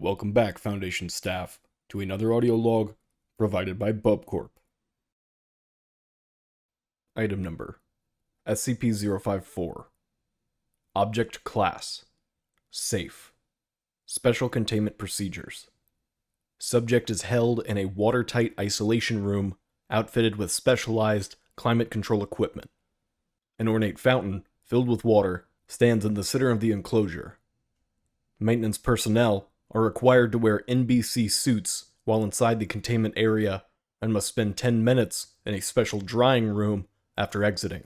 Welcome back, Foundation staff, to another audio log provided by BubCorp. Item number: SCP-054. Object Class: Safe. Special Containment Procedures. Subject is held in a watertight isolation room outfitted with specialized climate control equipment. An ornate fountain, filled with water, stands in the center of the enclosure. Maintenance personnel are required to wear NBC suits while inside the containment area and must spend 10 minutes in a special drying room after exiting.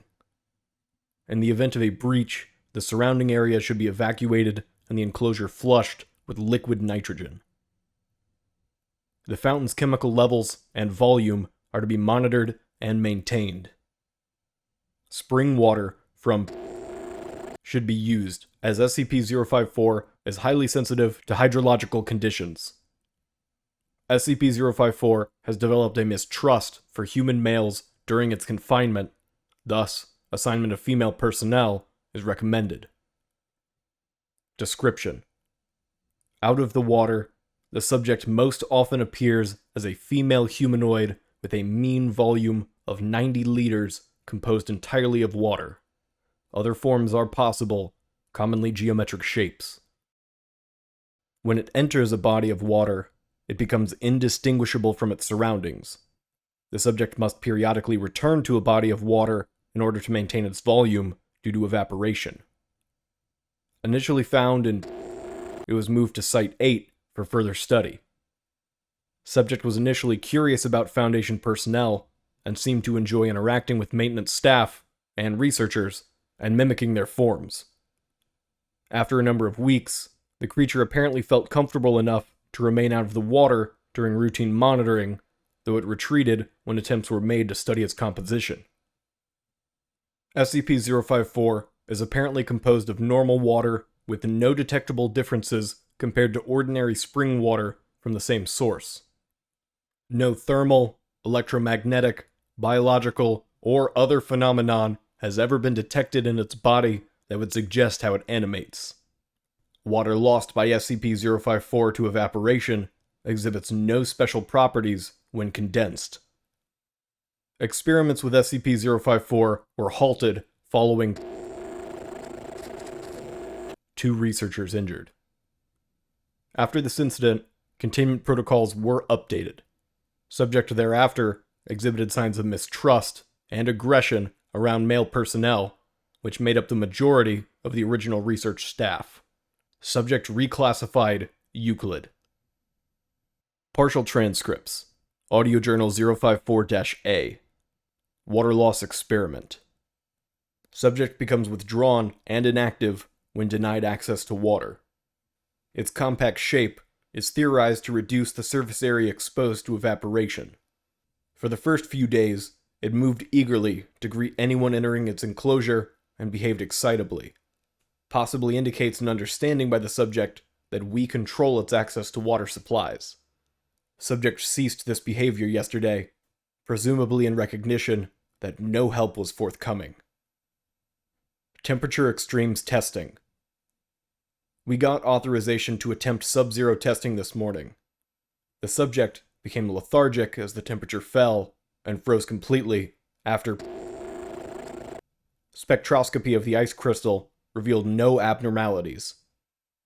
In the event of a breach, the surrounding area should be evacuated and the enclosure flushed with liquid nitrogen. The fountain's chemical levels and volume are to be monitored and maintained. Spring water from should be used, as SCP-054 is highly sensitive to hydrological conditions. SCP-054 has developed a mistrust for human males during its confinement, thus, assignment of female personnel is recommended. Description: out of the water, the subject most often appears as a female humanoid with a mean volume of 90 liters composed entirely of water. Other forms are possible, commonly geometric shapes. When it enters a body of water, it becomes indistinguishable from its surroundings. The subject must periodically return to a body of water in order to maintain its volume due to evaporation. Initially found in, it was moved to Site 8 for further study. Subject was initially curious about Foundation personnel and seemed to enjoy interacting with maintenance staff and researchers and mimicking their forms. After a number of weeks, the creature apparently felt comfortable enough to remain out of the water during routine monitoring, though it retreated when attempts were made to study its composition. SCP-054 is apparently composed of normal water with no detectable differences compared to ordinary spring water from the same source. No thermal, electromagnetic, biological, or other phenomenon has ever been detected in its body that would suggest how it animates. Water lost by SCP-054 to evaporation exhibits no special properties when condensed. Experiments with SCP-054 were halted following 2 researchers injured. After this incident, containment protocols were updated. Subject thereafter exhibited signs of mistrust and aggression around male personnel, which made up the majority of the original research staff. Subject reclassified Euclid. Partial transcripts. Audio Journal 054-A. Water loss experiment. Subject becomes withdrawn and inactive when denied access to water. Its compact shape is theorized to reduce the surface area exposed to evaporation. For the first few days, it moved eagerly to greet anyone entering its enclosure and behaved excitably. Possibly indicates an understanding by the subject that we control its access to water supplies. Subject ceased this behavior yesterday, presumably in recognition that no help was forthcoming. Temperature extremes testing. We got authorization to attempt sub-zero testing this morning. The subject became lethargic as the temperature fell and froze completely after spectroscopy of the ice crystal revealed no abnormalities.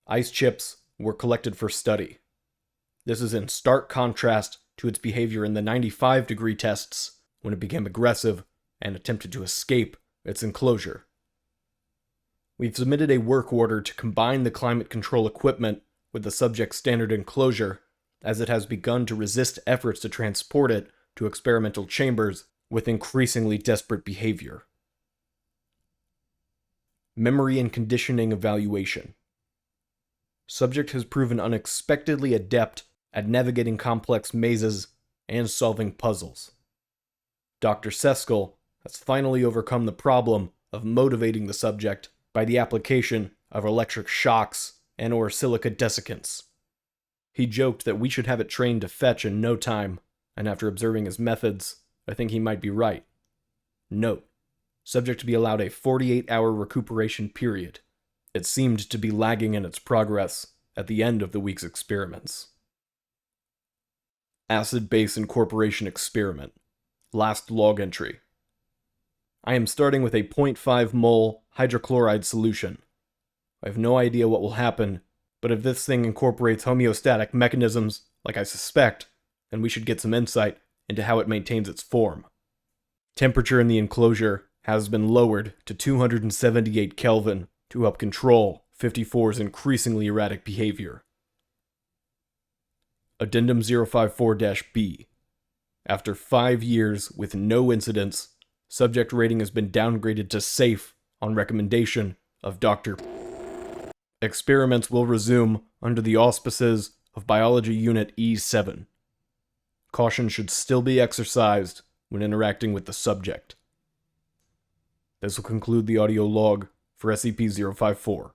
Ice chips were collected for study. This is in stark contrast to its behavior in the 95-degree tests when it became aggressive and attempted to escape its enclosure. We've submitted a work order to combine the climate control equipment with the subject's standard enclosure, as it has begun to resist efforts to transport it to experimental chambers with increasingly desperate behavior. Memory and conditioning evaluation. Subject has proven unexpectedly adept at navigating complex mazes and solving puzzles. Dr. Seskel has finally overcome the problem of motivating the subject by the application of electric shocks and/or silica desiccants. He joked that we should have it trained to fetch in no time, and after observing his methods, I think he might be right. Note: subject to be allowed a 48-hour recuperation period. It seemed to be lagging in its progress, at the end of the week's experiments. Acid Base Incorporation Experiment. Last log entry. I am starting with a 0.5 mol hydrochloride solution. I have no idea what will happen, but if this thing incorporates homeostatic mechanisms, like I suspect, then we should get some insight into how it maintains its form. Temperature in the enclosure has been lowered to 278 Kelvin to help control 54's increasingly erratic behavior. Addendum 054-B. After 5 years with no incidents, subject rating has been downgraded to safe on recommendation of Dr. Experiments will resume under the auspices of Biology Unit E7. Caution should still be exercised when interacting with the subject. This will conclude the audio log for SCP-054.